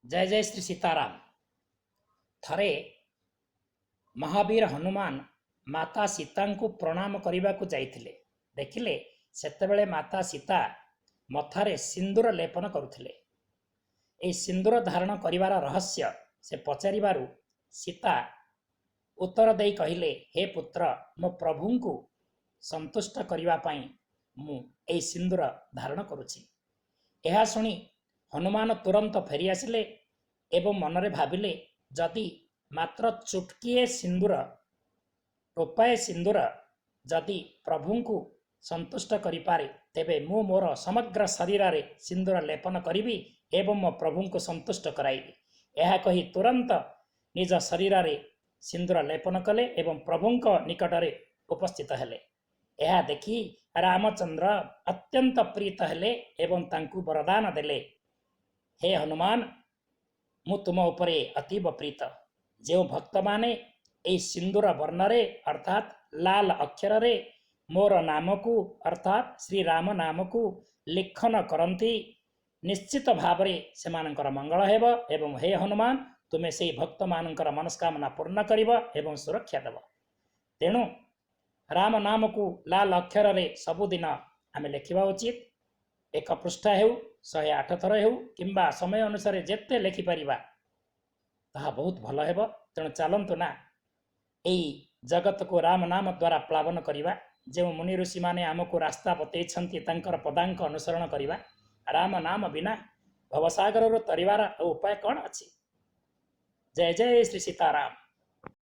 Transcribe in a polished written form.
जय जय श्री सीताराम। थरे महावीर हनुमान माता सीता को प्रणाम करने को जाइथिले। देखिले सेतेबेले माता सीता मथारे सिंदूर लेपन करुथिले। ए सिंदूर धारण करिवार रहस्य से पचारिबारु सीता उत्तर देई कहिले, हे पुत्र, मो प्रभु को संतुष्ट करिवा पई मु ए सिंदूर धारण करुछि। यह शुणी हनुमान तुरंत फेरी आसिले एवं मनरे भाविले, जदि मात्र चुटकीए सिंदूर टोपाए सिंदूर जदि प्रभु को संतुष्ट करिपारे तेबे मु मोर समग्र शरीर रे सिंदूर लेपन करिबी एवं मो प्रभु को संतुष्ट कराइबी। यह कही तुरंत निज शरीर रे सिंदूर लेपन कले एवं प्रभु निकटरे उपस्थित हेले। यह देखि रामचंद्र अत्यंत प्रीत हेले एवं तांकु वरदान देले, हे हनुमान, मु तुम उपरे अतीब प्रीत। जो भक्त माने ए सिंदूर वर्णरे अर्थात लाल अक्षर रे मोर नाम को अर्थात श्री राम नाम को लिखन करती निश्चित भाव से मंगल हेब। एवं हे हनुमान, तुमे से भक्त मानकर मनस्कामना पूर्ण करिब एवं सुरक्षा देव। तेणु राम नाम को लाल अक्षर रे सबुदिन आमे लिखा उचित। एक पृष्ठ हेउ 108 थर हेउ किंबा समय अनुसार जेते लिखिपर ताहा बहुत भल हेब। तेणु चलतु ना यही जगत को राम नाम द्वारा प्लावन करवा। जो मुनि ऋषि माने आमको रास्ता बतई पदांक अनुसरण करवा। राम नाम बिना भवसागर तरिवार उपाय कौन अच्छी। जय जय श्री सीताराम।